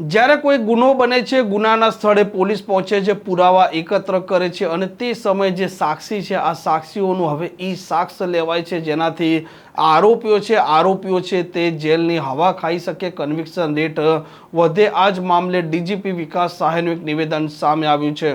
જ્યારે કોઈ ગુનો બને છે, ગુનાના સ્થળે પોલીસ પહોંચે છે, પુરાવા એકત્ર કરે છે અને તે સમયે જે સાક્ષી છે, આ સાક્ષીઓનું હવે ઈ સાક્ષ લેવાય છે, જેનાથી આરોપીઓ છે તે જેલની હવા ખાઈ શકે, કન્વિક્શન રેટ વધે. આ જ મામલે ડીજીપી વિકાસ સહાયનું એક નિવેદન સામે આવ્યું છે.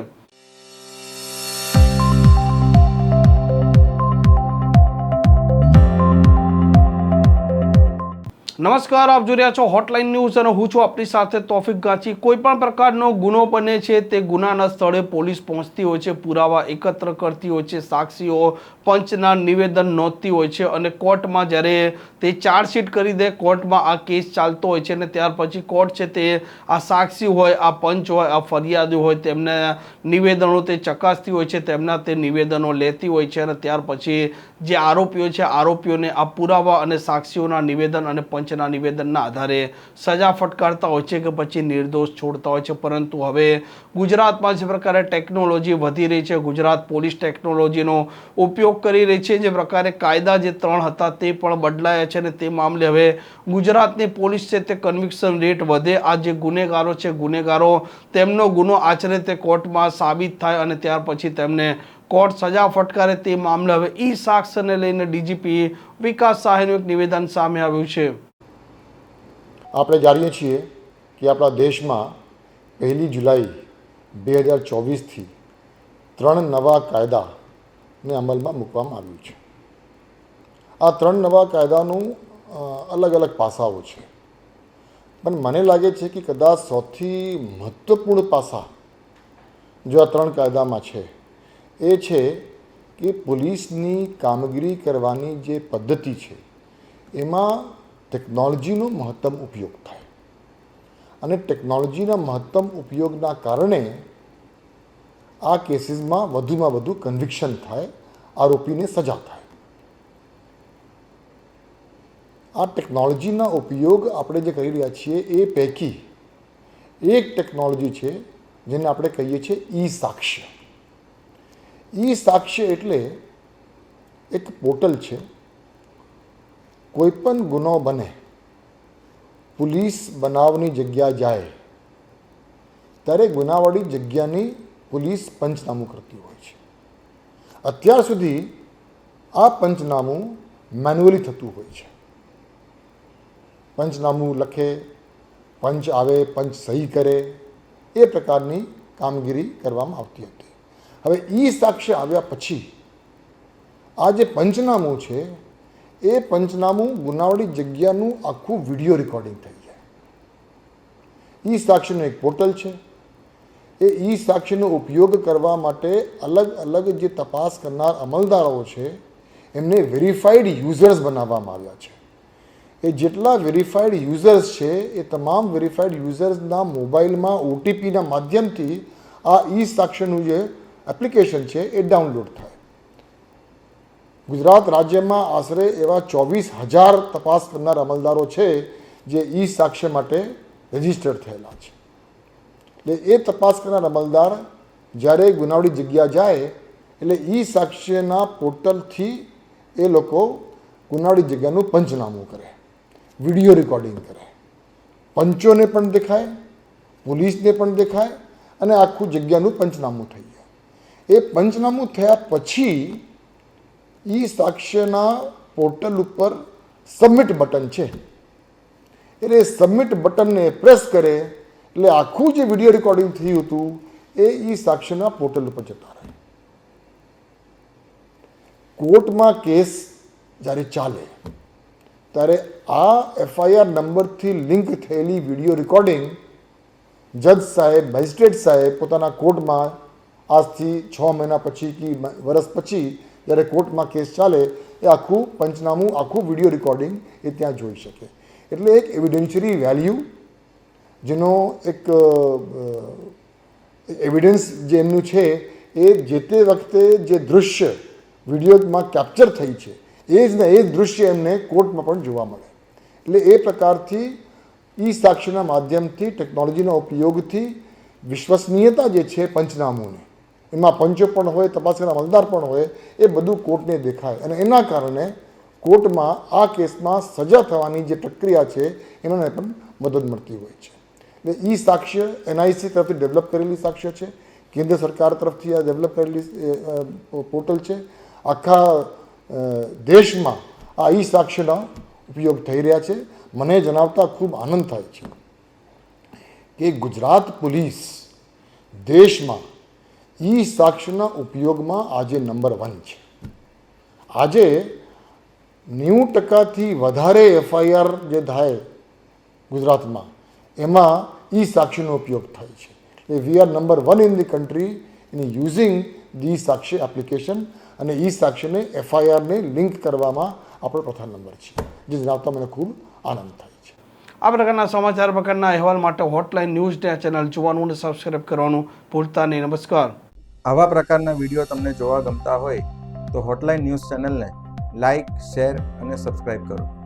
નમસ્કાર, આપ જોઈ રહ્યા છો હોટલાઇન ન્યૂઝ અને હું છું આપની સાથે તોફિક ગાચી. કોઈ પણ પ્રકારનો ગુનો બને છે તે ગુનાના સ્થળે પોલીસ પહોંચતી હોય છે, પુરાવા એકત્ર કરતી હોય છે, સાક્ષીઓ પંચના નિવેદન નોંધતી હોય છે અને કોર્ટમાં જ્યારે તે ચાર્જશીટ કરી દે, કોર્ટમાં આ કેસ ચાલતો હોય છે અને ત્યાર પછી કોર્ટ છે તે આ સાક્ષી હોય, આ પંચ હોય, આ ફરિયાદી હોય, તેમના નિવેદનો તે ચકાસતી હોય છે, તેમના તે નિવેદનો લેતી હોય છે અને ત્યાર પછી જે આરોપીઓ છે, આરોપીઓને આ પુરાવા અને સાક્ષીઓના નિવેદન અને પંચના નિવેદનના આધારે સજા ફટકારતા હોય છે કે પછી નિર્દોષ છોડતા હોય છે. પરંતુ હવે ગુજરાતમાં જે પ્રકારે ટેકનોલોજી વધી રહી છે, ગુજરાત પોલીસ ટેકનોલોજીનો ઉપયોગ કરી રહી છે, જે પ્રકારે કાયદા જે 3 હતા તે પણ બદલાયા છે અને તે મામલે હવે ગુજરાતની પોલીસ છે તે કન્વિક્શન રેટ વધે. આ જે ગુનેગારો છે, ગુનેગારો તેમનો ગુનો આચરે તે કોર્ટમાં સાબિત થાય અને ત્યાર પછી તેમને કોર્ટ સજા ફટકારે. તે મામલે હવે ઈ સાક્ષને લઈને ડીજીપી વિકાસ સહાયનું એક નિવેદન સામે આવ્યું છે. આપણે જાણીએ છીએ કે આપણા દેશમાં 1 જુલાઈ 2024થી 3 નવા કાયદાને અમલમાં મૂકવામાં આવ્યું છે. આ 3 નવા કાયદાનું અલગ અલગ પાસાઓ છે, પણ મને લાગે છે કે કદાચ સૌથી મહત્ત્વપૂર્ણ પાસા જો આ 3 કાયદામાં છે એ છે કે પોલીસની કામગીરી કરવાની જે પદ્ધતિ છે એમાં ટેકનોલોજીનો મહત્તમ ઉપયોગ થાય અને ટેકનોલોજીના મહત્તમ ઉપયોગના કારણે આ કેસીસમાં વધુમાં વધુ કન્વિક્શન થાય, આરોપીને સજા થાય. આ ટેકનોલોજીના ઉપયોગ આપણે જે કરી રહ્યા છીએ એ પૈકી એક ટેકનોલોજી છે જેને આપણે કહીએ છીએ ઈ સાક્ષ્ય. ઈ સાક્ષ્ય એટલે એક પોર્ટલ છે. કોઈ પણ ગુનો બને, પોલીસ બનાવની જગ્યા જાય ત્યારે ગુનાવાળી જગ્યાની પોલીસ પંચનામું કરતી હોય છે. અત્યાર સુધી આ પંચનામું મેન્યુઅલી થતું હોય છે. પંચનામું લખે, પંચ આવે, પંચ સહી કરે, એ પ્રકારની કામગીરી કરવામાં આવતી હતી. હવે ઈ સાક્ષ્ય આવ્યા પછી આ જે પંચનામું છે એ પંચનામું ગુનાવાળી જગ્યાનું આખું વિડીયો રેકોર્ડિંગ થઈ જાય. ઈ સાક્ષ્યનું એક પોર્ટલ છે. એ ઈ સાક્ષ્યનો ઉપયોગ કરવા માટે અલગ અલગ જે તપાસ કરનાર અમલદારો છે એમને વેરીફાઈડ યુઝર્સ બનાવવામાં આવ્યા છે. એ જેટલા વેરીફાઈડ યુઝર્સ છે એ તમામ વેરીફાઈડ યુઝર્સના મોબાઈલમાં ઓટીપીના માધ્યમથી આ ઈ સાક્ષ્યનું જે એપ્લિકેશન છે એ ડાઉનલોડ થાય. ગુજરાત રાજ્યમાં આશરે એવા 24,000 તપાસ કરનાર અમલદારો છે જે ઈ સાક્ષ્ય માટે રજિસ્ટર્ડ થયેલા છે. એટલે એ તપાસ કરનાર અમલદાર જ્યારે ગુનાવાળી જગ્યા જાય એટલે ઈ સાક્ષ્યના પોર્ટલથી એ લોકો ગુનાવાળી જગ્યાનું પંચનામું કરે, વિડીયો રેકોર્ડિંગ કરે, પંચોને પણ દેખાય, પોલીસને પણ દેખાય અને આખું જગ્યાનું પંચનામું થઈ જાય. એ પંચનામું થયા પછી ઈ સાક્ષ્યના પોર્ટલ ઉપર સબમિટ બટન છે. એટલે સબમિટ બટનને પ્રેસ કરે એટલે આખું જે વિડીયો રેકોર્ડિંગ થયું હતું એ ઈ સાક્ષ્યના પોર્ટલ ઉપર જતા રહે. કોર્ટમાં કેસ જ્યારે ચાલે ત્યારે આ એફઆઈઆર નંબરથી લિંક થયેલી વિડીયો રેકોર્ડિંગ જજ સાહેબ, મેજિસ્ટ્રેટ સાહેબ પોતાના કોર્ટમાં આજથી 6 મહિના પછી કે વર્ષ પછી જ્યારે કોર્ટમાં કેસ ચાલે એ આખું પંચનામું, આખું વિડીયો રેકોર્ડિંગ એ ત્યાં જોઈ શકે. એટલે એક એવિડેન્શરી વેલ્યુ, જેનો એક એવિડન્સ જે એમનું છે એ જે તે વખતે જે દૃશ્ય વિડીયોમાં કેપ્ચર થઈ છે એ જ ને એ જ દૃશ્ય એમને કોર્ટમાં પણ જોવા મળે. એટલે એ પ્રકારથી ઈ સાક્ષ્યના માધ્યમથી, ટેકનોલોજીના ઉપયોગથી વિશ્વસનીયતા જે છે પંચનામુંની, એમાં પંચો પણ હોય, તપાસ કરનાર અમલદાર પણ હોય, એ બધું કોર્ટને દેખાય અને એના કારણે કોર્ટમાં આ કેસમાં સજા થવાની જે પ્રક્રિયા છે એનાને પણ મદદ મળતી હોય છે. એટલે ઈ સાક્ષ્ય એનઆઈસી તરફથી ડેવલપ કરેલી સાક્ષ્ય છે, કેન્દ્ર સરકાર તરફથી આ ડેવલપ કરેલી પોર્ટલ છે. આખા દેશમાં આ ઈ સાક્ષ્યના ઉપયોગ થઈ રહ્યા છે. મને જણાવતા ખૂબ આનંદ થાય છે કે ગુજરાત પોલીસ દેશમાં ઈ સાક્ષ્યના ઉપયોગમાં આજે નંબર 1 છે. આજે 90%થી વધારે એફઆઈઆર જે થાય ગુજરાતમાં એમાં ઈ સાક્ષીનો ઉપયોગ થાય છે. એટલે we are number 1 in the country in using the Sakshi application, અને ઈ સાક્ષીને એફઆઈઆરને લિંક કરવામાં આપણો પ્રથમ નંબર છે, જે જણાવતા મને ખૂબ આનંદ થાય છે. આ પ્રકારના સમાચાર પ્રકારના અહેવાલ માટે હોટલાઇન ન્યૂઝ ચેનલ જોવાનું અને સબસ્ક્રાઇબ કરવાનું ભૂલતા નહીં. નમસ્કાર. આવા પ્રકારના વિડીયો તમને જોવા ગમતા હોય તો હોટલાઇન ન્યૂઝ ચેનલને લાઇક, શેર અને સબસ્ક્રાઇબ કરો.